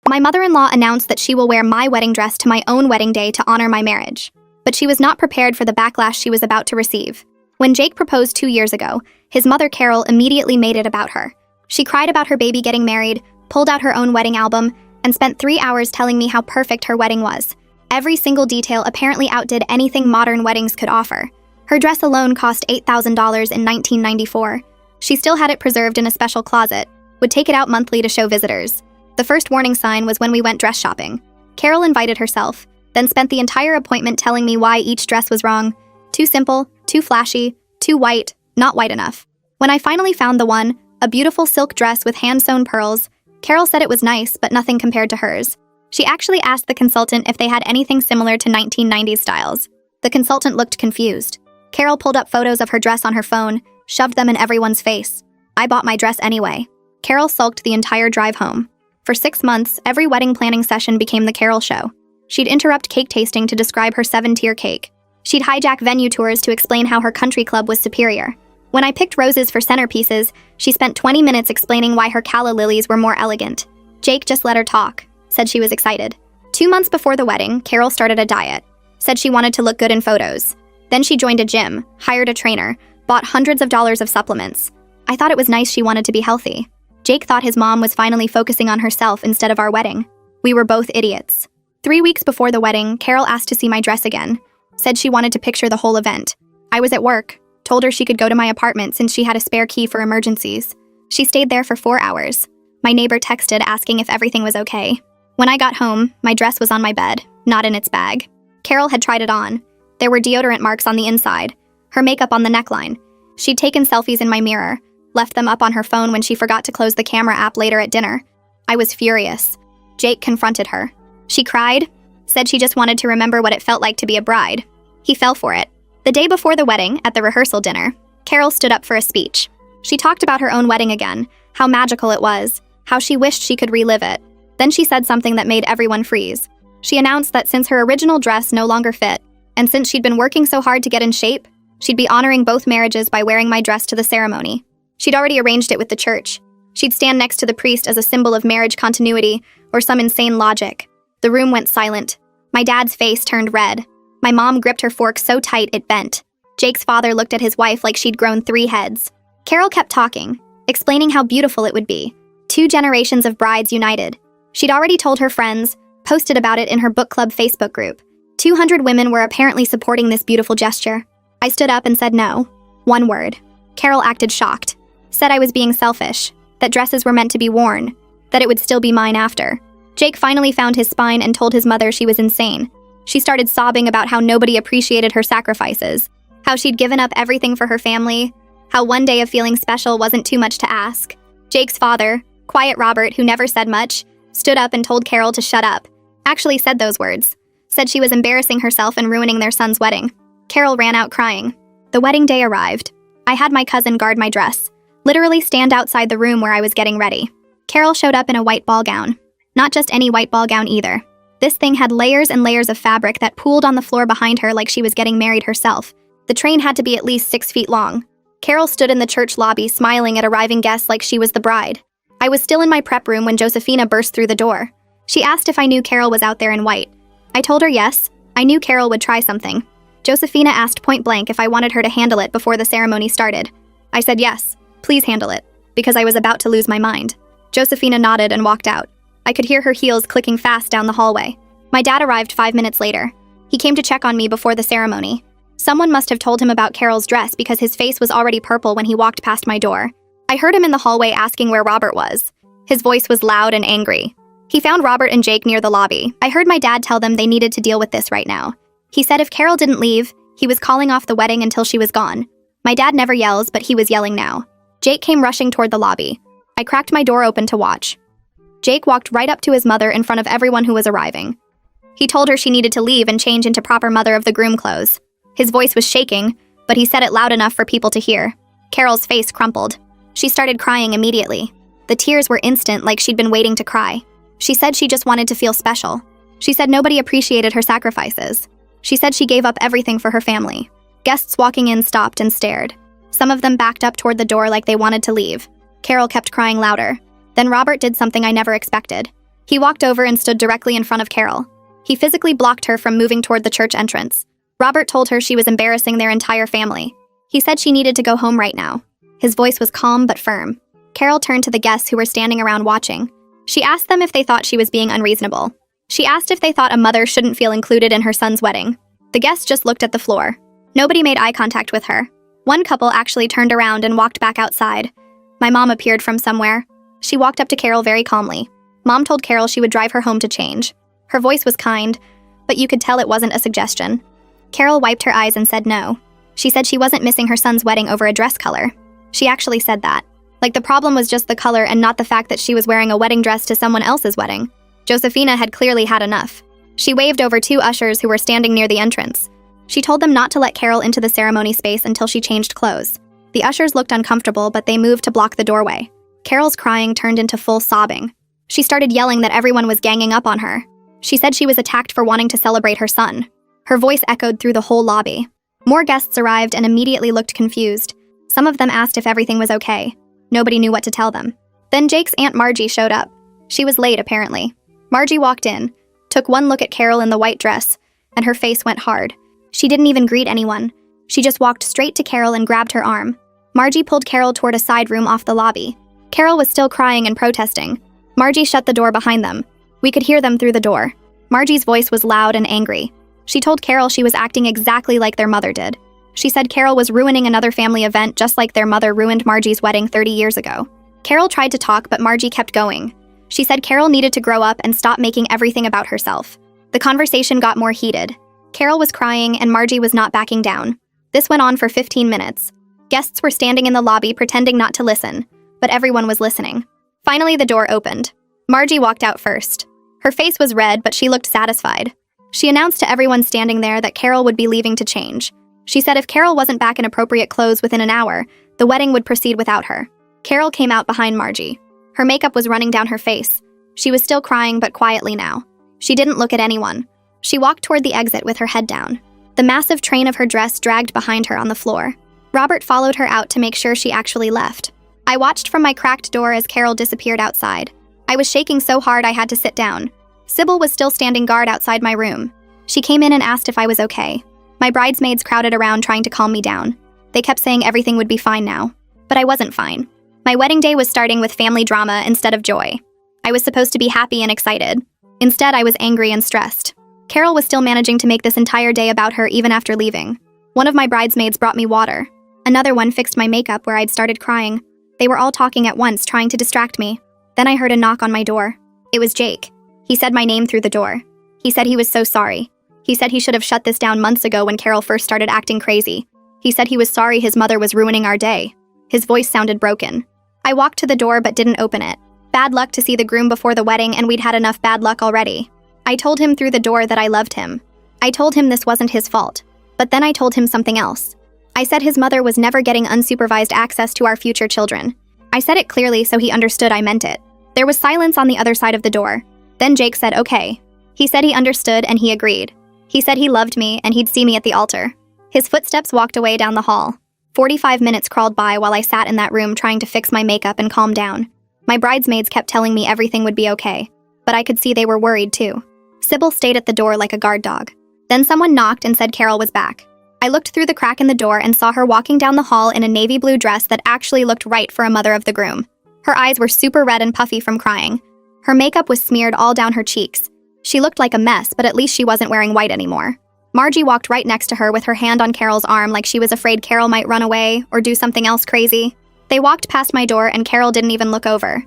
My mother-in-law announced that she will wear my wedding dress to my own wedding day to honor my marriage. But she was not prepared for the backlash she was about to receive. When Jake proposed 2 years ago, his mother Carol immediately made it about her. She cried about her baby getting married, pulled out her own wedding album, and spent 3 hours telling me how perfect her wedding was. Every single detail apparently outdid anything modern weddings could offer. Her dress alone cost $8,000 in 1994. She still had it preserved in a special closet, would take it out monthly to show visitors. The first warning sign was when we went dress shopping. Carol invited herself, then spent the entire appointment telling me why each dress was wrong. Too simple, too flashy, too white, not white enough. When I finally found the one, a beautiful silk dress with hand-sewn pearls, Carol said it was nice, but nothing compared to hers. She actually asked the consultant if they had anything similar to 1990s styles. The consultant looked confused. Carol pulled up photos of her dress on her phone, shoved them in everyone's face. I bought my dress anyway. Carol sulked the entire drive home. For 6 months, every wedding planning session became the Carol show. She'd interrupt cake tasting to describe her 7-tier cake. She'd hijack venue tours to explain how her country club was superior. When I picked roses for centerpieces, she spent 20 minutes explaining why her calla lilies were more elegant. Jake just let her talk, said she was excited. 2 months before the wedding, Carol started a diet, said she wanted to look good in photos. Then she joined a gym, hired a trainer, bought hundreds of dollars of supplements. I thought it was nice she wanted to be healthy. Jake thought his mom was finally focusing on herself instead of our wedding. We were both idiots. 3 weeks before the wedding, Carol asked to see my dress again, said she wanted to picture the whole event. I was at work, told her she could go to my apartment since she had a spare key for emergencies. She stayed there for 4 hours. My neighbor texted asking if everything was okay. When I got home, my dress was on my bed, not in its bag. Carol had tried it on. There were deodorant marks on the inside, her makeup on the neckline. She'd taken selfies in my mirror, left them up on her phone when she forgot to close the camera app later at dinner. I was furious. Jake confronted her. She cried, said she just wanted to remember what it felt like to be a bride. He fell for it. The day before the wedding, at the rehearsal dinner, Carol stood up for a speech. She talked about her own wedding again, how magical it was, how she wished she could relive it. Then she said something that made everyone freeze. She announced that since her original dress no longer fit, and since she'd been working so hard to get in shape, she'd be honoring both marriages by wearing my dress to the ceremony. She'd already arranged it with the church. She'd stand next to the priest as a symbol of marriage continuity or some insane logic. The room went silent. My dad's face turned red. My mom gripped her fork so tight it bent. Jake's father looked at his wife like she'd grown 3 heads. Carol kept talking, explaining how beautiful it would be. 2 generations of brides united. She'd already told her friends, posted about it in her book club Facebook group. 200 women were apparently supporting this beautiful gesture. I stood up and said no. 1 word. Carol acted shocked. Said I was being selfish, that dresses were meant to be worn, that it would still be mine after. Jake finally found his spine and told his mother she was insane. She started sobbing about how nobody appreciated her sacrifices, how she'd given up everything for her family, how one day of feeling special wasn't too much to ask. Jake's father, quiet Robert, who never said much, stood up and told Carol to shut up. Actually said those words. Said she was embarrassing herself and ruining their son's wedding. Carol ran out crying. The wedding day arrived. I had my cousin guard my dress, literally stand outside the room where I was getting ready. Carol showed up in a white ball gown. Not just any white ball gown either. This thing had layers and layers of fabric that pooled on the floor behind her like she was getting married herself. The train had to be at least 6 feet long. Carol stood in the church lobby smiling at arriving guests like she was the bride. I was still in my prep room when Josefina burst through the door. She asked if I knew Carol was out there in white. I told her yes. I knew Carol would try something. Josefina asked point blank if I wanted her to handle it before the ceremony started. I said yes, please handle it, because I was about to lose my mind. Josefina nodded and walked out. I could hear her heels clicking fast down the hallway. My dad arrived 5 minutes later. He came to check on me before the ceremony. Someone must have told him about Carol's dress because his face was already purple when he walked past my door. I heard him in the hallway asking where Robert was. His voice was loud and angry. He found Robert and Jake near the lobby. I heard my dad tell them they needed to deal with this right now. He said if Carol didn't leave, he was calling off the wedding until she was gone. My dad never yells, but he was yelling now. Jake came rushing toward the lobby. I cracked my door open to watch. Jake walked right up to his mother in front of everyone who was arriving. He told her she needed to leave and change into proper mother of the groom clothes. His voice was shaking, but he said it loud enough for people to hear. Carol's face crumpled. She started crying immediately. The tears were instant, like she'd been waiting to cry. She said she just wanted to feel special. She said nobody appreciated her sacrifices. She said she gave up everything for her family. Guests walking in stopped and stared. Some of them backed up toward the door like they wanted to leave. Carol kept crying louder. Then Robert did something I never expected. He walked over and stood directly in front of Carol. He physically blocked her from moving toward the church entrance. Robert told her she was embarrassing their entire family. He said she needed to go home right now. His voice was calm but firm. Carol turned to the guests who were standing around watching. She asked them if they thought she was being unreasonable. She asked if they thought a mother shouldn't feel included in her son's wedding. The guests just looked at the floor. Nobody made eye contact with her. One couple actually turned around and walked back outside. My mom appeared from somewhere. She walked up to Carol very calmly. Mom told Carol she would drive her home to change. Her voice was kind, but you could tell it wasn't a suggestion. Carol wiped her eyes and said no. She said she wasn't missing her son's wedding over a dress color. She actually said that. Like the problem was just the color and not the fact that she was wearing a wedding dress to someone else's wedding. Josefina had clearly had enough. She waved over two ushers who were standing near the entrance. She told them not to let Carol into the ceremony space until she changed clothes. The ushers looked uncomfortable, but they moved to block the doorway. Carol's crying turned into full sobbing. She started yelling that everyone was ganging up on her. She said she was attacked for wanting to celebrate her son. Her voice echoed through the whole lobby. More guests arrived and immediately looked confused. Some of them asked if everything was okay. Nobody knew what to tell them. Then Jake's Aunt Margie showed up. She was late, apparently. Margie walked in, took one look at Carol in the white dress, and her face went hard. She didn't even greet anyone. She just walked straight to Carol and grabbed her arm. Margie pulled Carol toward a side room off the lobby. Carol was still crying and protesting. Margie shut the door behind them. We could hear them through the door. Margie's voice was loud and angry. She told Carol she was acting exactly like their mother did. She said Carol was ruining another family event just like their mother ruined Margie's wedding 30 years ago. Carol tried to talk, but Margie kept going. She said Carol needed to grow up and stop making everything about herself. The conversation got more heated. Carol was crying and Margie was not backing down. This went on for 15 minutes. Guests were standing in the lobby pretending not to listen, but everyone was listening. Finally, the door opened. Margie walked out first. Her face was red, but she looked satisfied. She announced to everyone standing there that Carol would be leaving to change. She said if Carol wasn't back in appropriate clothes within an hour, the wedding would proceed without her. Carol came out behind Margie. Her makeup was running down her face. She was still crying, but quietly now. She didn't look at anyone. She walked toward the exit with her head down. The massive train of her dress dragged behind her on the floor. Robert followed her out to make sure she actually left. I watched from my cracked door as Carol disappeared outside. I was shaking so hard I had to sit down. Sybil was still standing guard outside my room. She came in and asked if I was okay. My bridesmaids crowded around trying to calm me down. They kept saying everything would be fine now. But I wasn't fine. My wedding day was starting with family drama instead of joy. I was supposed to be happy and excited. Instead, I was angry and stressed. Carol was still managing to make this entire day about her even after leaving. One of my bridesmaids brought me water. Another one fixed my makeup where I'd started crying. They were all talking at once, trying to distract me. Then I heard a knock on my door. It was Jake. He said my name through the door. He said he was so sorry. He said he should have shut this down months ago when Carol first started acting crazy. He said he was sorry his mother was ruining our day. His voice sounded broken. I walked to the door but didn't open it. Bad luck to see the groom before the wedding, and we'd had enough bad luck already. I told him through the door that I loved him. I told him this wasn't his fault. But then I told him something else. I said his mother was never getting unsupervised access to our future children. I said it clearly so he understood I meant it. There was silence on the other side of the door. Then Jake said okay. He said he understood and he agreed. He said he loved me and he'd see me at the altar. His footsteps walked away down the hall. 45 minutes crawled by while I sat in that room trying to fix my makeup and calm down. My bridesmaids kept telling me everything would be okay, but I could see they were worried too. Sybil stayed at the door like a guard dog. Then someone knocked and said Carol was back. I looked through the crack in the door and saw her walking down the hall in a navy blue dress that actually looked right for a mother of the groom. Her eyes were super red and puffy from crying. Her makeup was smeared all down her cheeks. She looked like a mess, but at least she wasn't wearing white anymore. Margie walked right next to her with her hand on Carol's arm like she was afraid Carol might run away or do something else crazy. They walked past my door and Carol didn't even look over.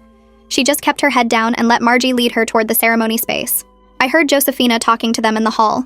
She just kept her head down and let Margie lead her toward the ceremony space. I heard Josefina talking to them in the hall.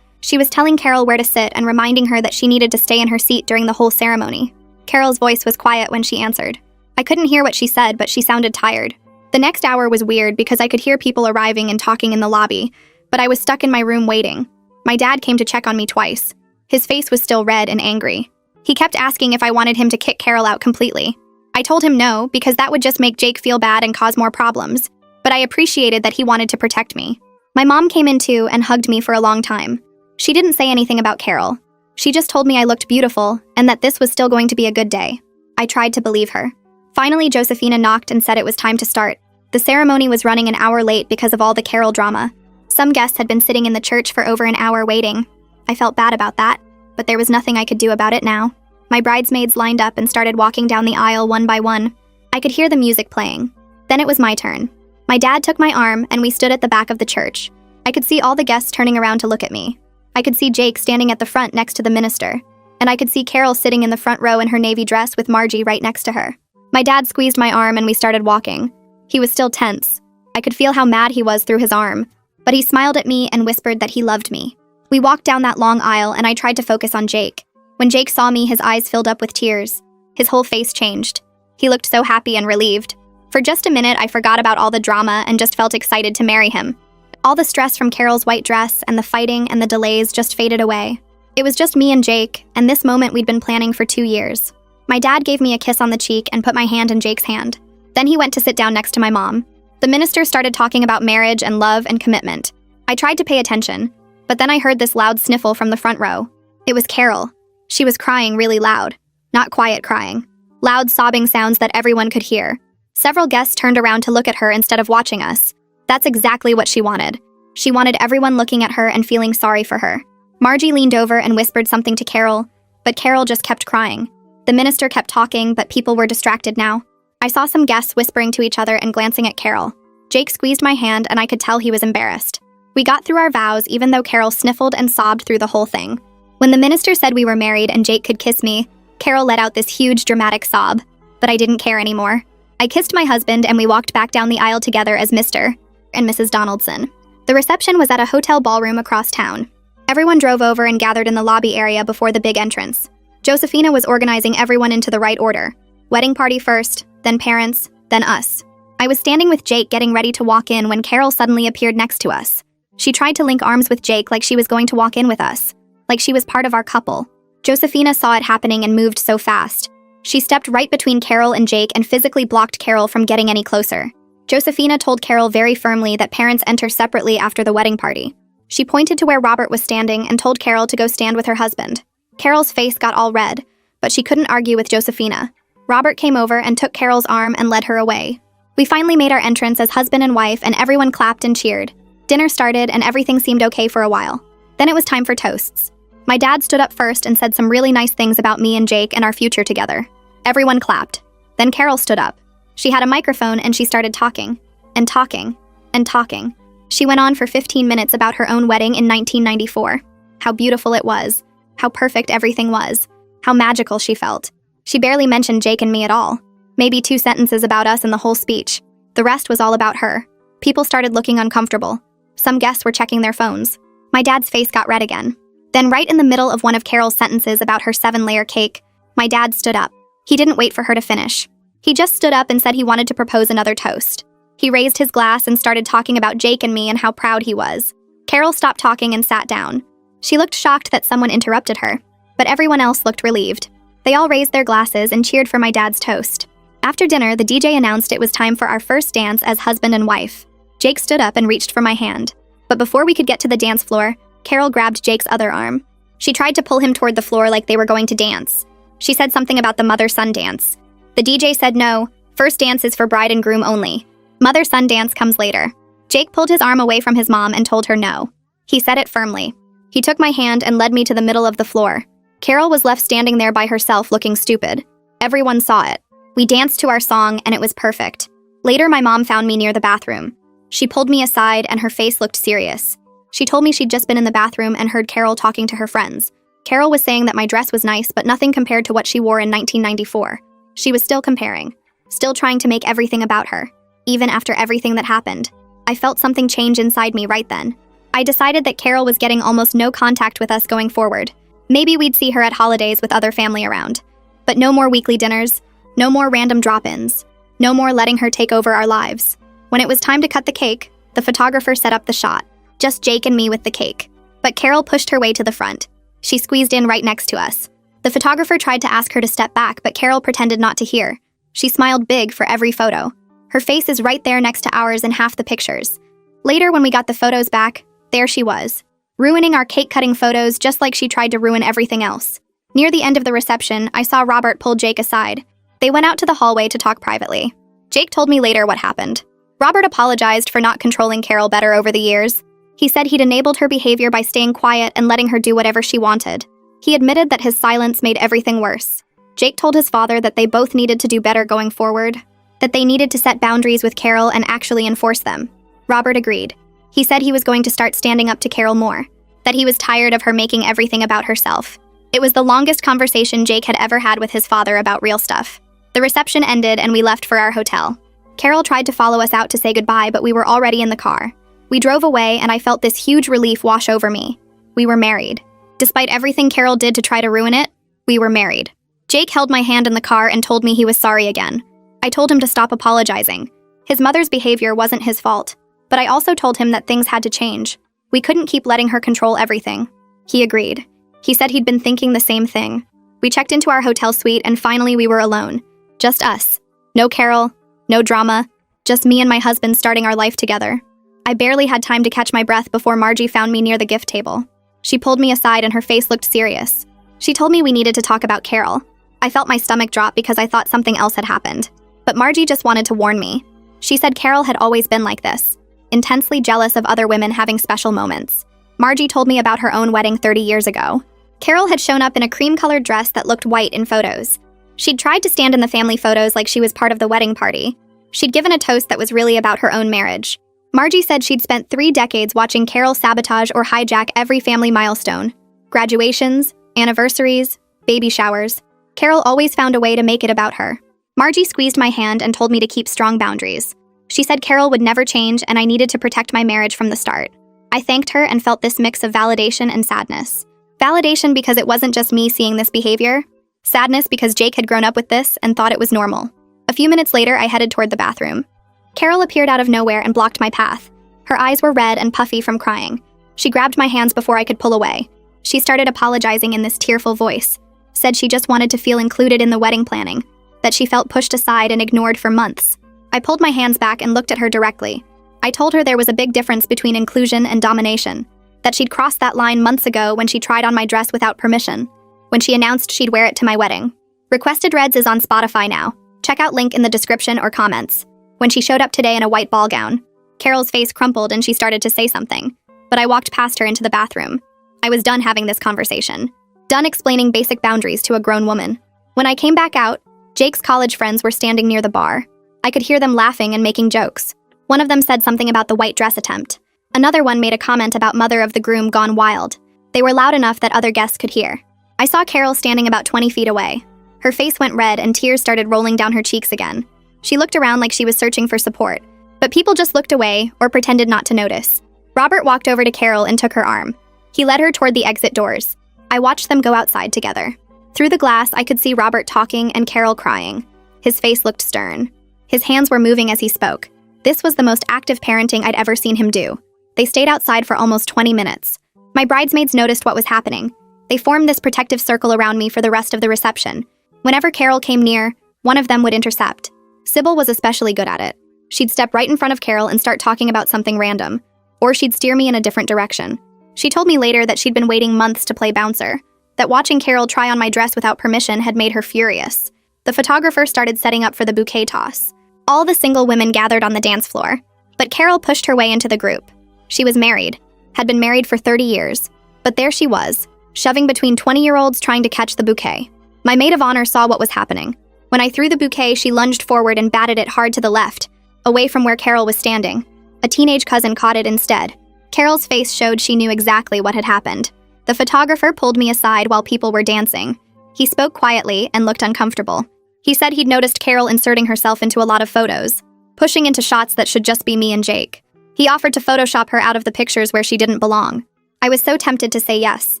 She was telling Carol where to sit and reminding her that she needed to stay in her seat during the whole ceremony. Carol's voice was quiet when she answered. I couldn't hear what she said, but she sounded tired. The next hour was weird because I could hear people arriving and talking in the lobby, but I was stuck in my room waiting. My dad came to check on me twice. His face was still red and angry. He kept asking if I wanted him to kick Carol out completely. I told him no, because that would just make Jake feel bad and cause more problems, but I appreciated that he wanted to protect me. My mom came in too and hugged me for a long time. She didn't say anything about Carol. She just told me I looked beautiful and that this was still going to be a good day. I tried to believe her. Finally, Josefina knocked and said it was time to start. The ceremony was running an hour late because of all the Carol drama. Some guests had been sitting in the church for over an hour waiting. I felt bad about that, but there was nothing I could do about it now. My bridesmaids lined up and started walking down the aisle one by one. I could hear the music playing. Then it was my turn. My dad took my arm and we stood at the back of the church. I could see all the guests turning around to look at me. I could see Jake standing at the front next to the minister. And I could see Carol sitting in the front row in her navy dress with Margie right next to her. My dad squeezed my arm and we started walking. He was still tense. I could feel how mad he was through his arm. But he smiled at me and whispered that he loved me. We walked down that long aisle and I tried to focus on Jake. When Jake saw me, his eyes filled up with tears. His whole face changed. He looked so happy and relieved. For just a minute, I forgot about all the drama and just felt excited to marry him. All the stress from Carol's white dress and the fighting and the delays just faded away. It was just me and Jake, and this moment we'd been planning for 2 years. My dad gave me a kiss on the cheek and put my hand in Jake's hand. Then he went to sit down next to my mom. The minister started talking about marriage and love and commitment. I tried to pay attention, but then I heard this loud sniffle from the front row. It was Carol. She was crying really loud. Not quiet crying. Loud sobbing sounds that everyone could hear. Several guests turned around to look at her instead of watching us. That's exactly what she wanted. She wanted everyone looking at her and feeling sorry for her. Margie leaned over and whispered something to Carol, but Carol just kept crying. The minister kept talking, but people were distracted now. I saw some guests whispering to each other and glancing at Carol. Jake squeezed my hand and I could tell he was embarrassed. We got through our vows even though Carol sniffled and sobbed through the whole thing. When the minister said we were married and Jake could kiss me, Carol let out this huge dramatic sob, but I didn't care anymore. I kissed my husband and we walked back down the aisle together as Mr. and Mrs. Donaldson. The reception was at a hotel ballroom across town. Everyone drove over and gathered in the lobby area before the big entrance. Josephina was organizing everyone into the right order. Wedding party first, then parents, then us. I was standing with Jake getting ready to walk in when Carol suddenly appeared next to us. She tried to link arms with Jake like she was going to walk in with us, like she was part of our couple. Josephina saw it happening and moved so fast. She stepped right between Carol and Jake and physically blocked Carol from getting any closer. Josephina told Carol very firmly that parents enter separately after the wedding party. She pointed to where Robert was standing and told Carol to go stand with her husband. Carol's face got all red, but she couldn't argue with Josephina. Robert came over and took Carol's arm and led her away. We finally made our entrance as husband and wife and everyone clapped and cheered. Dinner started and everything seemed okay for a while. Then it was time for toasts. My dad stood up first and said some really nice things about me and Jake and our future together. Everyone clapped. Then Carol stood up. She had a microphone and she started talking, and talking, and talking. She went on for 15 minutes about her own wedding in 1994. How beautiful it was. How perfect everything was. How magical she felt. She barely mentioned Jake and me at all. Maybe 2 sentences about us in the whole speech. The rest was all about her. People started looking uncomfortable. Some guests were checking their phones. My dad's face got red again. Then right in the middle of one of Carol's sentences about her 7-layer cake, my dad stood up. He didn't wait for her to finish. He just stood up and said he wanted to propose another toast. He raised his glass and started talking about Jake and me and how proud he was. Carol stopped talking and sat down. She looked shocked that someone interrupted her, but everyone else looked relieved. They all raised their glasses and cheered for my dad's toast. After dinner, the DJ announced it was time for our first dance as husband and wife. Jake stood up and reached for my hand. But before we could get to the dance floor, Carol grabbed Jake's other arm. She tried to pull him toward the floor like they were going to dance. She said something about the mother-son dance. The DJ said no, first dance is for bride and groom only. Mother-son dance comes later. Jake pulled his arm away from his mom and told her no. He said it firmly. He took my hand and led me to the middle of the floor. Carol was left standing there by herself looking stupid. Everyone saw it. We danced to our song and it was perfect. Later, my mom found me near the bathroom. She pulled me aside and her face looked serious. She told me she'd just been in the bathroom and heard Carol talking to her friends. Carol was saying that my dress was nice, but nothing compared to what she wore in 1994. She was still comparing, still trying to make everything about her. Even after everything that happened, I felt something change inside me right then. I decided that Carol was getting almost no contact with us going forward. Maybe we'd see her at holidays with other family around. But no more weekly dinners, no more random drop-ins, no more letting her take over our lives. When it was time to cut the cake, the photographer set up the shot. Just Jake and me with the cake. But Carol pushed her way to the front. She squeezed in right next to us. The photographer tried to ask her to step back, but Carol pretended not to hear. She smiled big for every photo. Her face is right there next to ours in half the pictures. Later, when we got the photos back, there she was, ruining our cake-cutting photos just like she tried to ruin everything else. Near the end of the reception, I saw Robert pull Jake aside. They went out to the hallway to talk privately. Jake told me later what happened. Robert apologized for not controlling Carol better over the years. He said he'd enabled her behavior by staying quiet and letting her do whatever she wanted. He admitted that his silence made everything worse. Jake told his father that they both needed to do better going forward, that they needed to set boundaries with Carol and actually enforce them. Robert agreed. He said he was going to start standing up to Carol more, that he was tired of her making everything about herself. It was the longest conversation Jake had ever had with his father about real stuff. The reception ended and we left for our hotel. Carol tried to follow us out to say goodbye, but we were already in the car. We drove away and I felt this huge relief wash over me. We were married. Despite everything Carol did to try to ruin it, we were married. Jake held my hand in the car and told me he was sorry again. I told him to stop apologizing. His mother's behavior wasn't his fault, but I also told him that things had to change. We couldn't keep letting her control everything. He agreed. He said he'd been thinking the same thing. We checked into our hotel suite and finally we were alone. Just us. No Carol, no drama, just me and my husband starting our life together. I barely had time to catch my breath before Margie found me near the gift table. She pulled me aside and her face looked serious. She told me we needed to talk about Carol. I felt my stomach drop because I thought something else had happened. But Margie just wanted to warn me. She said Carol had always been like this, intensely jealous of other women having special moments. Margie told me about her own wedding 30 years ago. Carol had shown up in a cream-colored dress that looked white in photos. She'd tried to stand in the family photos like she was part of the wedding party. She'd given a toast that was really about her own marriage. Margie said she'd spent 3 decades watching Carol sabotage or hijack every family milestone. Graduations, anniversaries, baby showers. Carol always found a way to make it about her. Margie squeezed my hand and told me to keep strong boundaries. She said Carol would never change and I needed to protect my marriage from the start. I thanked her and felt this mix of validation and sadness. Validation because it wasn't just me seeing this behavior. Sadness because Jake had grown up with this and thought it was normal. A few minutes later, I headed toward the bathroom. Carol appeared out of nowhere and blocked my path. Her eyes were red and puffy from crying. She grabbed my hands before I could pull away. She started apologizing in this tearful voice. Said she just wanted to feel included in the wedding planning, that she felt pushed aside and ignored for months. I pulled my hands back and looked at her directly. I told her there was a big difference between inclusion and domination, that she'd crossed that line months ago when she tried on my dress without permission, when she announced she'd wear it to my wedding. Requested Reds is on Spotify now. Check out link in the description or comments. When she showed up today in a white ball gown, Carol's face crumpled and she started to say something, but I walked past her into the bathroom. I was done having this conversation, done explaining basic boundaries to a grown woman. When I came back out, Jake's college friends were standing near the bar. I could hear them laughing and making jokes. One of them said something about the white dress attempt. Another one made a comment about mother of the groom gone wild. They were loud enough that other guests could hear. I saw Carol standing about 20 feet away. Her face went red and tears started rolling down her cheeks again. She looked around like she was searching for support, but people just looked away or pretended not to notice. Robert walked over to Carol and took her arm. He led her toward the exit doors. I watched them go outside together. Through the glass, I could see Robert talking and Carol crying. His face looked stern. His hands were moving as he spoke. This was the most active parenting I'd ever seen him do. They stayed outside for almost 20 minutes. My bridesmaids noticed what was happening. They formed this protective circle around me for the rest of the reception. Whenever Carol came near, one of them would intercept. Sybil was especially good at it. She'd step right in front of Carol and start talking about something random, or she'd steer me in a different direction. She told me later that she'd been waiting months to play bouncer, that watching Carol try on my dress without permission had made her furious. The photographer started setting up for the bouquet toss. All the single women gathered on the dance floor, but Carol pushed her way into the group. She was married, had been married for 30 years, but there she was, shoving between 20-year-olds trying to catch the bouquet. My maid of honor saw what was happening. When I threw the bouquet, she lunged forward and batted it hard to the left, away from where Carol was standing. A teenage cousin caught it instead. Carol's face showed she knew exactly what had happened. The photographer pulled me aside while people were dancing. He spoke quietly and looked uncomfortable. He said he'd noticed Carol inserting herself into a lot of photos, pushing into shots that should just be me and Jake. He offered to Photoshop her out of the pictures where she didn't belong. I was so tempted to say yes,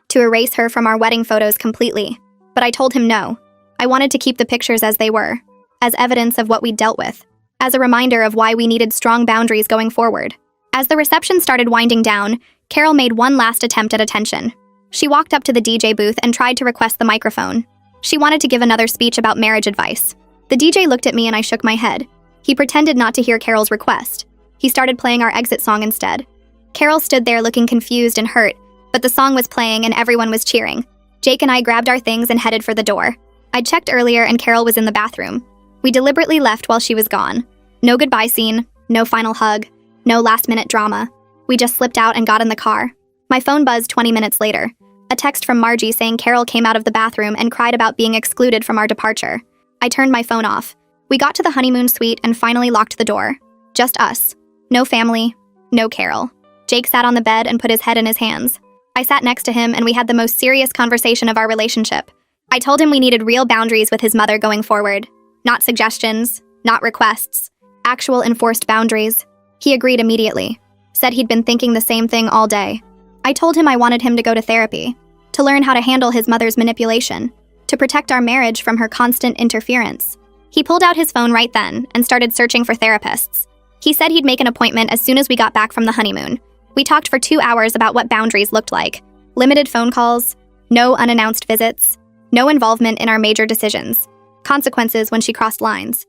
to erase her from our wedding photos completely, but I told him no. I wanted to keep the pictures as they were, as evidence of what we'd dealt with, as a reminder of why we needed strong boundaries going forward. As the reception started winding down, Carol made one last attempt at attention. She walked up to the DJ booth and tried to request the microphone. She wanted to give another speech about marriage advice. The DJ looked at me and I shook my head. He pretended not to hear Carol's request. He started playing our exit song instead. Carol stood there looking confused and hurt, but the song was playing and everyone was cheering. Jake and I grabbed our things and headed for the door. I'd checked earlier and Carol was in the bathroom. We deliberately left while she was gone. No goodbye scene, No final hug. No last-minute drama. We just slipped out and got in the car. My phone buzzed 20 minutes later. A text from Margie saying Carol came out of the bathroom and cried about being excluded from our departure. I turned my phone off. We got to the honeymoon suite and finally locked the door. Just us. No family. No Carol. Jake sat on the bed and put his head in his hands. I sat next to him and we had the most serious conversation of our relationship. I told him we needed real boundaries with his mother going forward. Not suggestions, not requests. Actual enforced boundaries. He agreed immediately. Said he'd been thinking the same thing all day. I told him I wanted him to go to therapy, to learn how to handle his mother's manipulation, to protect our marriage from her constant interference. He pulled out his phone right then and started searching for therapists. He said he'd make an appointment as soon as we got back from the honeymoon. We talked for 2 hours about what boundaries looked like. Limited phone calls, no unannounced visits, no involvement in our major decisions, consequences when she crossed lines.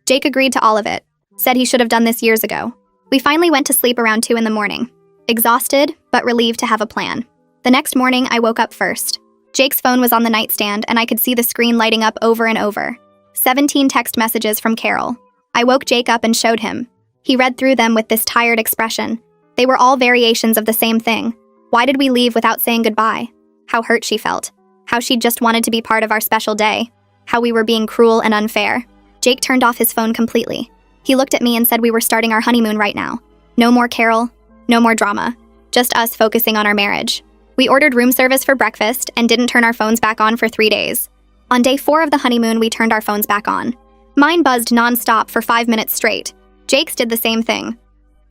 Jake agreed to all of it, said he should have done this years ago. We finally went to sleep around 2 in the morning, exhausted but relieved to have a plan. The next morning, I woke up first. Jake's phone was on the nightstand and I could see the screen lighting up over and over. 17 text messages from Carol. I woke Jake up and showed him. He read through them with this tired expression. They were all variations of the same thing. Why did we leave without saying goodbye? How hurt she felt. How she'd just wanted to be part of our special day. How we were being cruel and unfair. Jake turned off his phone completely. He looked at me and said we were starting our honeymoon right now. No more Carol, no more drama. Just us focusing on our marriage. We ordered room service for breakfast and didn't turn our phones back on for 3 days. On day 4 of the honeymoon, we turned our phones back on. Mine buzzed non-stop for 5 minutes straight. Jake's did the same thing.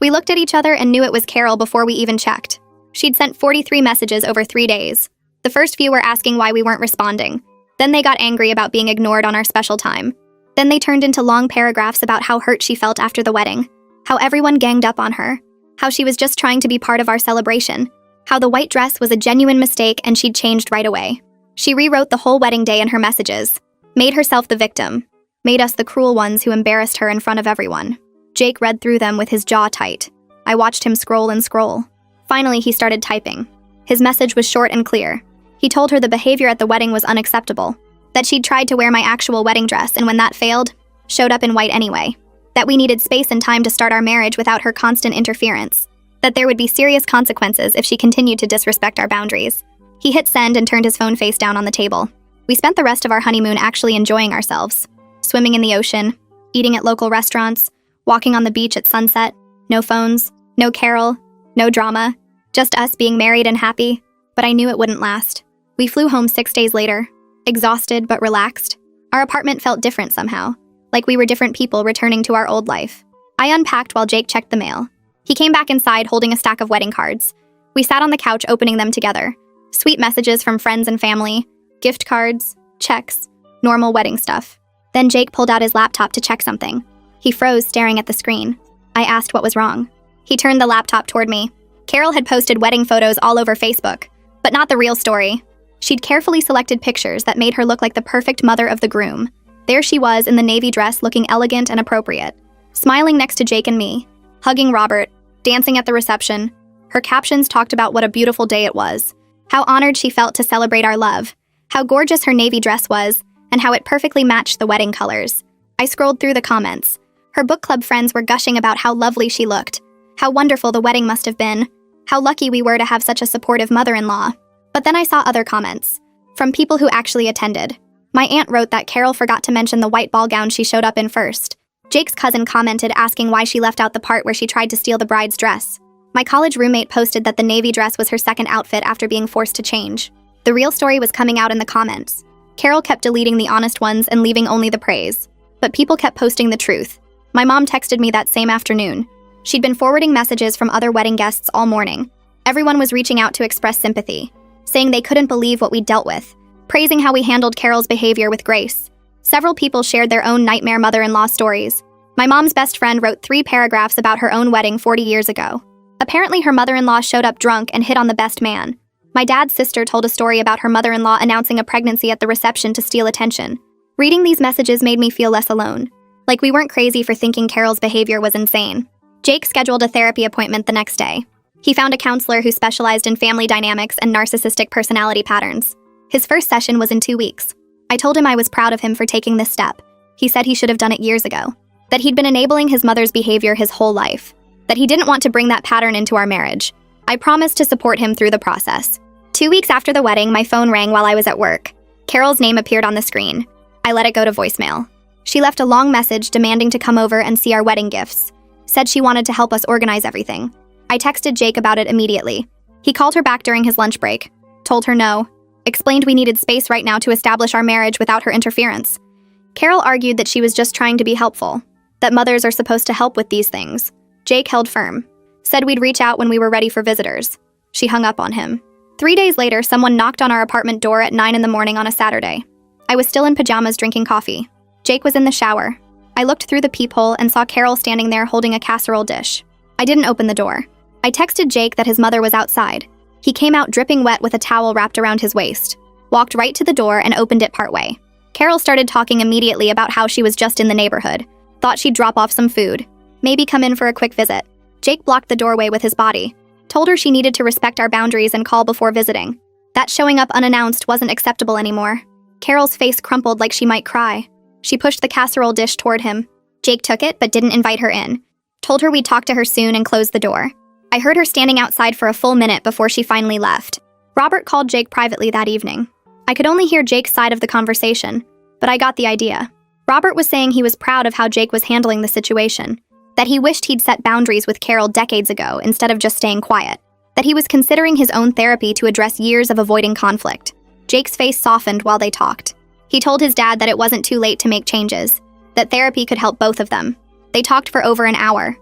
We looked at each other and knew it was Carol before we even checked. She'd sent 43 messages over 3 days. The first few were asking why we weren't responding. Then they got angry about being ignored on our special time. Then they turned into long paragraphs about how hurt she felt after the wedding. How everyone ganged up on her. How she was just trying to be part of our celebration. How the white dress was a genuine mistake and she'd changed right away. She rewrote the whole wedding day in her messages. Made herself the victim. Made us the cruel ones who embarrassed her in front of everyone. Jake read through them with his jaw tight. I watched him scroll and scroll. Finally, he started typing. His message was short and clear. He told her the behavior at the wedding was unacceptable. That she'd tried to wear my actual wedding dress and when that failed, showed up in white anyway. That we needed space and time to start our marriage without her constant interference. That there would be serious consequences if she continued to disrespect our boundaries. He hit send and turned his phone face down on the table. We spent the rest of our honeymoon actually enjoying ourselves. Swimming in the ocean, eating at local restaurants, walking on the beach at sunset. No phones, no Carol, no drama. Just us being married and happy. But I knew it wouldn't last. We flew home 6 days later, exhausted but relaxed. Our apartment felt different somehow, like we were different people returning to our old life. I unpacked while Jake checked the mail. He came back inside holding a stack of wedding cards. We sat on the couch opening them together. Sweet messages from friends and family, gift cards, checks, normal wedding stuff. Then Jake pulled out his laptop to check something. He froze, staring at the screen. I asked what was wrong. He turned the laptop toward me. Carol had posted wedding photos all over Facebook, but not the real story. She'd carefully selected pictures that made her look like the perfect mother of the groom. There she was in the navy dress, looking elegant and appropriate, smiling next to Jake and me, hugging Robert, dancing at the reception. Her captions talked about what a beautiful day it was, how honored she felt to celebrate our love, how gorgeous her navy dress was, and how it perfectly matched the wedding colors. I scrolled through the comments. Her book club friends were gushing about how lovely she looked, how wonderful the wedding must have been, how lucky we were to have such a supportive mother-in-law. But then I saw other comments, from people who actually attended. My aunt wrote that Carol forgot to mention the white ball gown she showed up in first. Jake's cousin commented asking why she left out the part where she tried to steal the bride's dress. My college roommate posted that the navy dress was her second outfit after being forced to change. The real story was coming out in the comments. Carol kept deleting the honest ones and leaving only the praise. But people kept posting the truth. My mom texted me that same afternoon. She'd been forwarding messages from other wedding guests all morning. Everyone was reaching out to express sympathy, saying they couldn't believe what we dealt with, praising how we handled Carol's behavior with grace. Several people shared their own nightmare mother-in-law stories. My mom's best friend wrote 3 paragraphs about her own wedding 40 years ago. Apparently her mother-in-law showed up drunk and hit on the best man. My dad's sister told a story about her mother-in-law announcing a pregnancy at the reception to steal attention. Reading these messages made me feel less alone. Like we weren't crazy for thinking Carol's behavior was insane. Jake scheduled a therapy appointment the next day. He found a counselor who specialized in family dynamics and narcissistic personality patterns. His first session was in 2 weeks. I told him I was proud of him for taking this step. He said he should have done it years ago. that he'd been enabling his mother's behavior his whole life, that he didn't want to bring that pattern into our marriage. I promised to support him through the process. 2 weeks after the wedding, my phone rang while I was at work. Carol's name appeared on the screen. I let it go to voicemail. She left a long message demanding to come over and see our wedding gifts. Said she wanted to help us organize everything. I texted Jake about it immediately. He called her back during his lunch break, told her no, explained we needed space right now to establish our marriage without her interference. Carol argued that she was just trying to be helpful, that mothers are supposed to help with these things. Jake held firm, said we'd reach out when we were ready for visitors. She hung up on him. 3 days later, someone knocked on our apartment door at 9 in the morning on a Saturday. I was still in pajamas drinking coffee. Jake was in the shower. I looked through the peephole and saw Carol standing there holding a casserole dish. I didn't open the door. I texted Jake that his mother was outside. He came out dripping wet with a towel wrapped around his waist, walked right to the door and opened it partway. Carol started talking immediately about how she was just in the neighborhood, thought she'd drop off some food, maybe come in for a quick visit. Jake blocked the doorway with his body, told her she needed to respect our boundaries and call before visiting. That showing up unannounced wasn't acceptable anymore. Carol's face crumpled like she might cry. She pushed the casserole dish toward him. Jake took it but didn't invite her in. Told her we'd talk to her soon and closed the door. I heard her standing outside for a full minute before she finally left. Robert called Jake privately that evening. I could only hear Jake's side of the conversation, but I got the idea. Robert was saying he was proud of how Jake was handling the situation, that he wished he'd set boundaries with Carol decades ago instead of just staying quiet, that he was considering his own therapy to address years of avoiding conflict. Jake's face softened while they talked. He told his dad that it wasn't too late to make changes, that therapy could help both of them. They talked for over an hour,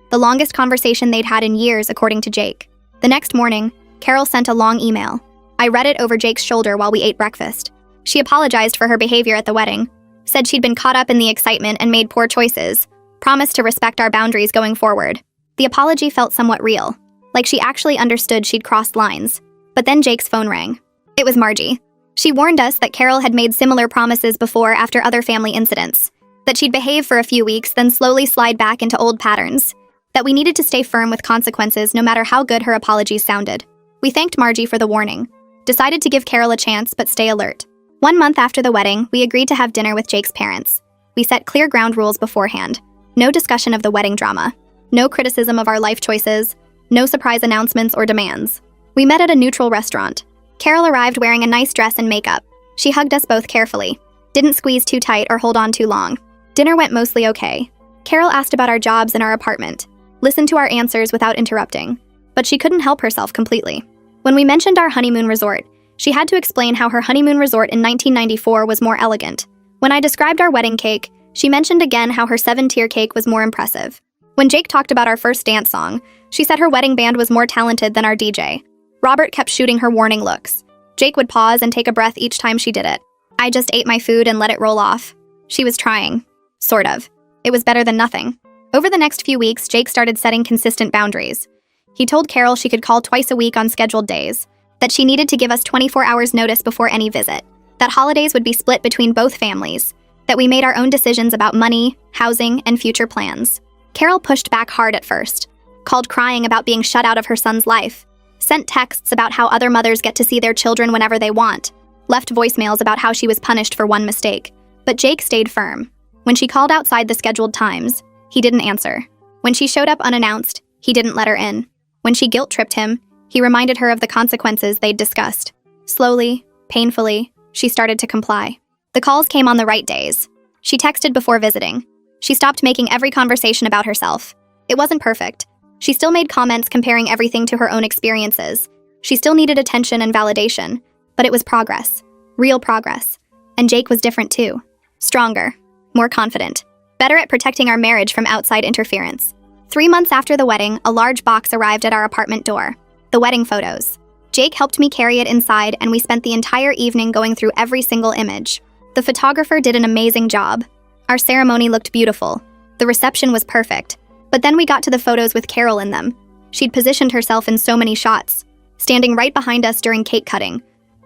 the longest conversation they'd had in years, according to Jake. The next morning, Carol sent a long email. I read it over Jake's shoulder while we ate breakfast. She apologized for her behavior at the wedding, said she'd been caught up in the excitement and made poor choices, promised to respect our boundaries going forward. The apology felt somewhat real, like she actually understood she'd crossed lines. But then Jake's phone rang. It was Margie. She warned us that Carol had made similar promises before after other family incidents, that she'd behave for a few weeks, then slowly slide back into old patterns, that we needed to stay firm with consequences no matter how good her apologies sounded. We thanked Margie for the warning, decided to give Carol a chance but stay alert. 1 month after the wedding, we agreed to have dinner with Jake's parents. We set clear ground rules beforehand. No discussion of the wedding drama. No criticism of our life choices. No surprise announcements or demands. We met at a neutral restaurant. Carol arrived wearing a nice dress and makeup. She hugged us both carefully. Didn't squeeze too tight or hold on too long. Dinner went mostly okay. Carol asked about our jobs and our apartment. Listened to our answers without interrupting. But she couldn't help herself completely. When we mentioned our honeymoon resort, she had to explain how her honeymoon resort in 1994 was more elegant. When I described our wedding cake, she mentioned again how her 7-tier cake was more impressive. When Jake talked about our first dance song, she said her wedding band was more talented than our DJ. Robert kept shooting her warning looks. Jake would pause and take a breath each time she did it. I just ate my food and let it roll off. She was trying. Sort of. It was better than nothing. Over the next few weeks, Jake started setting consistent boundaries. He told Carol she could call twice a week on scheduled days, that she needed to give us 24 hours notice before any visit, that holidays would be split between both families, that we made our own decisions about money, housing, and future plans. Carol pushed back hard at first, called crying about being shut out of her son's life, sent texts about how other mothers get to see their children whenever they want, left voicemails about how she was punished for one mistake. But Jake stayed firm. When she called outside the scheduled times, he didn't answer. When she showed up unannounced, he didn't let her in. When she guilt-tripped him, he reminded her of the consequences they'd discussed. Slowly, painfully, she started to comply. The calls came on the right days. She texted before visiting. She stopped making every conversation about herself. It wasn't perfect. She still made comments comparing everything to her own experiences. She still needed attention and validation, but it was progress. Real progress. And Jake was different too. Stronger. More confident. Better at protecting our marriage from outside interference. 3 months after the wedding, a large box arrived at our apartment door. The wedding photos. Jake helped me carry it inside, and we spent the entire evening going through every single image. The photographer did an amazing job. Our ceremony looked beautiful. The reception was perfect. But then we got to the photos with Carol in them. She'd positioned herself in so many shots, standing right behind us during cake cutting,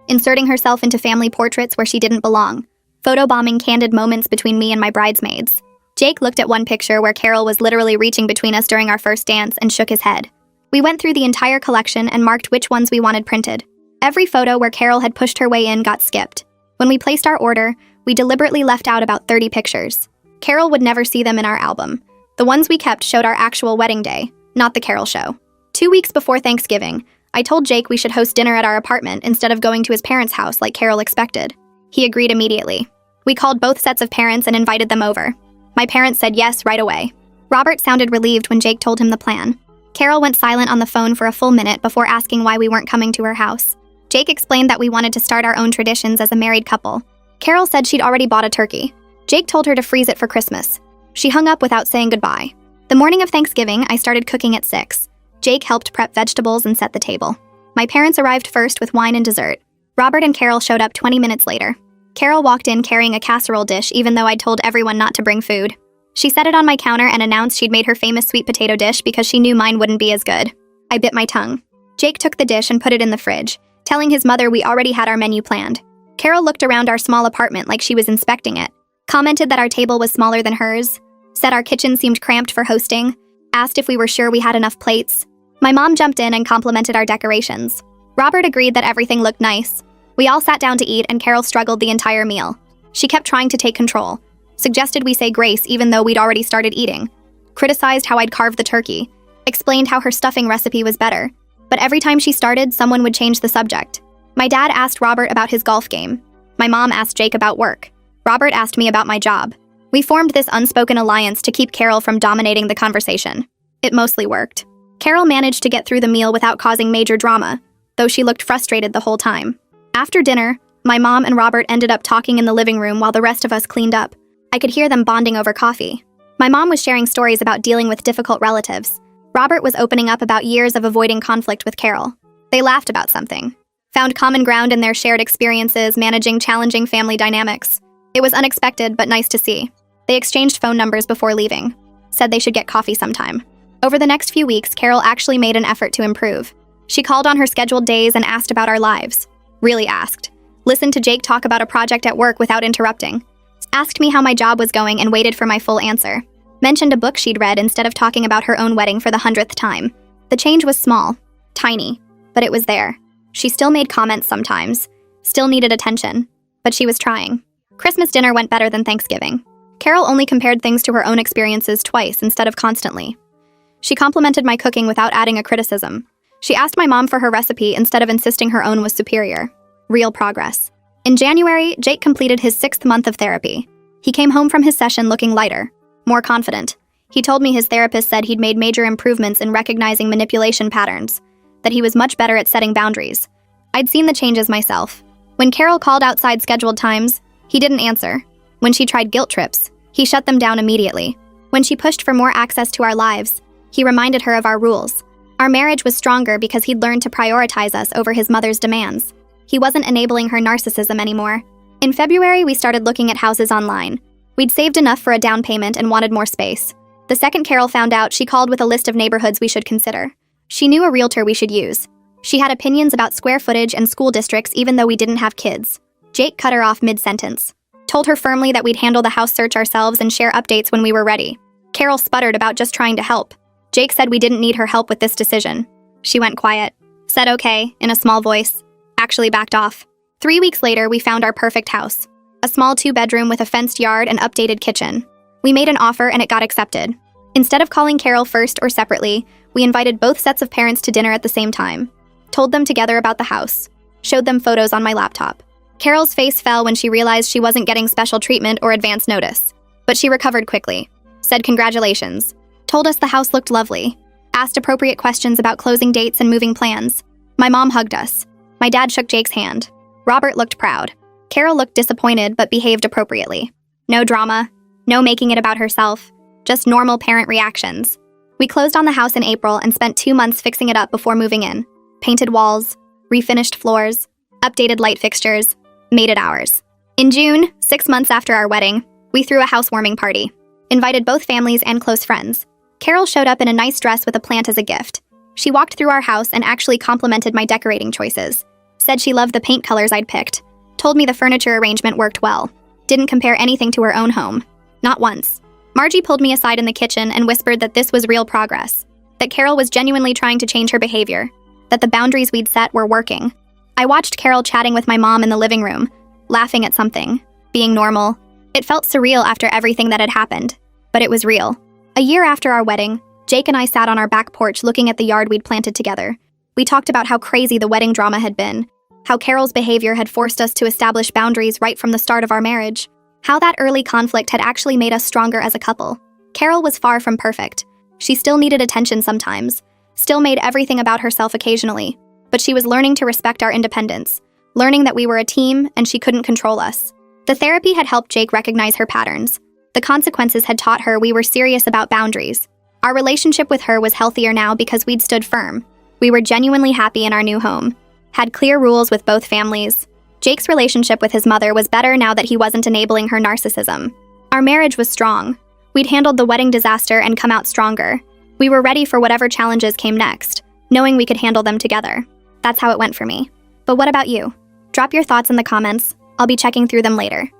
inserting herself into family portraits where she didn't belong, photobombing candid moments between me and my bridesmaids. Jake looked at one picture where Carol was literally reaching between us during our first dance and shook his head. We went through the entire collection and marked which ones we wanted printed. Every photo where Carol had pushed her way in got skipped. When we placed our order, we deliberately left out about 30 pictures. Carol would never see them in our album. The ones we kept showed our actual wedding day, not the Carol show. 2 weeks before Thanksgiving, I told Jake we should host dinner at our apartment instead of going to his parents' house like Carol expected. He agreed immediately. We called both sets of parents and invited them over. My parents said yes right away. Robert sounded relieved when Jake told him the plan. Carol went silent on the phone for a full minute before asking why we weren't coming to her house. Jake explained that we wanted to start our own traditions as a married couple. Carol said she'd already bought a turkey. Jake told her to freeze it for Christmas. She hung up without saying goodbye. The morning of Thanksgiving, I started cooking at 6. Jake helped prep vegetables and set the table. My parents arrived first with wine and dessert. Robert and Carol showed up 20 minutes later. Carol walked in carrying a casserole dish even though I'd told everyone not to bring food. She set it on my counter and announced she'd made her famous sweet potato dish because she knew mine wouldn't be as good. I bit my tongue. Jake took the dish and put it in the fridge, telling his mother we already had our menu planned. Carol looked around our small apartment like she was inspecting it, commented that our table was smaller than hers, said our kitchen seemed cramped for hosting, asked if we were sure we had enough plates. My mom jumped in and complimented our decorations. Robert agreed that everything looked nice. We all sat down to eat and Carol struggled the entire meal. She kept trying to take control, suggested we say grace even though we'd already started eating, criticized how I'd carved the turkey, explained how her stuffing recipe was better. But every time she started, someone would change the subject. My dad asked Robert about his golf game. My mom asked Jake about work. Robert asked me about my job. We formed this unspoken alliance to keep Carol from dominating the conversation. It mostly worked. Carol managed to get through the meal without causing major drama, though she looked frustrated the whole time. After dinner, my mom and Robert ended up talking in the living room while the rest of us cleaned up. I could hear them bonding over coffee. My mom was sharing stories about dealing with difficult relatives. Robert was opening up about years of avoiding conflict with Carol. They laughed about something, found common ground in their shared experiences managing challenging family dynamics. It was unexpected but nice to see. They exchanged phone numbers before leaving, said they should get coffee sometime. Over the next few weeks, Carol actually made an effort to improve. She called on her scheduled days and asked about our lives. Really asked. Listened to Jake talk about a project at work without interrupting. Asked me how my job was going and waited for my full answer. Mentioned a book she'd read instead of talking about her own wedding for the 100th time. The change was small, tiny, but it was there. She still made comments sometimes, still needed attention, but she was trying. Christmas dinner went better than Thanksgiving. Carol only compared things to her own experiences twice instead of constantly. She complimented my cooking without adding a criticism. She asked my mom for her recipe instead of insisting her own was superior. Real progress. In January, Jake completed his 6th month of therapy. He came home from his session looking lighter, more confident. He told me his therapist said he'd made major improvements in recognizing manipulation patterns, that he was much better at setting boundaries. I'd seen the changes myself. When Carol called outside scheduled times, he didn't answer. When she tried guilt trips, he shut them down immediately. When she pushed for more access to our lives, he reminded her of our rules. Our marriage was stronger because he'd learned to prioritize us over his mother's demands. He wasn't enabling her narcissism anymore. In February, we started looking at houses online. We'd saved enough for a down payment and wanted more space. The second Carol found out, she called with a list of neighborhoods we should consider. She knew a realtor we should use. She had opinions about square footage and school districts even though we didn't have kids. Jake cut her off mid-sentence. Told her firmly that we'd handle the house search ourselves and share updates when we were ready. Carol sputtered about just trying to help. Jake said we didn't need her help with this decision. She went quiet, said okay, in a small voice, actually backed off. 3 weeks later, we found our perfect house. A small 2-bedroom with a fenced yard and updated kitchen. We made an offer and it got accepted. Instead of calling Carol first or separately, we invited both sets of parents to dinner at the same time. Told them together about the house. Showed them photos on my laptop. Carol's face fell when she realized she wasn't getting special treatment or advance notice. But she recovered quickly. Said congratulations. Told us the house looked lovely. Asked appropriate questions about closing dates and moving plans. My mom hugged us. My dad shook Jake's hand. Robert looked proud. Carol looked disappointed but behaved appropriately. No drama. No making it about herself. Just normal parent reactions. We closed on the house in April and spent 2 months fixing it up before moving in. Painted walls, refinished floors, updated light fixtures, made it ours. In June, 6 months after our wedding, we threw a housewarming party. Invited both families and close friends. Carol showed up in a nice dress with a plant as a gift. She walked through our house and actually complimented my decorating choices. Said she loved the paint colors I'd picked. Told me the furniture arrangement worked well. Didn't compare anything to her own home. Not once. Margie pulled me aside in the kitchen and whispered that this was real progress. That Carol was genuinely trying to change her behavior. That the boundaries we'd set were working. I watched Carol chatting with my mom in the living room, laughing at something, being normal, It felt surreal after everything that had happened, but it was real. A year after our wedding, Jake and I sat on our back porch looking at the yard we'd planted together. We talked about how crazy the wedding drama had been, how Carol's behavior had forced us to establish boundaries right from the start of our marriage, how that early conflict had actually made us stronger as a couple. Carol was far from perfect. She still needed attention sometimes, still made everything about herself occasionally, but she was learning to respect our independence, learning that we were a team and she couldn't control us. The therapy had helped Jake recognize her patterns. The consequences had taught her we were serious about boundaries. Our relationship with her was healthier now because we'd stood firm. We were genuinely happy in our new home, had clear rules with both families. Jake's relationship with his mother was better now that he wasn't enabling her narcissism. Our marriage was strong. We'd handled the wedding disaster and come out stronger. We were ready for whatever challenges came next, knowing we could handle them together. That's how it went for me. But what about you? Drop your thoughts in the comments. I'll be checking through them later.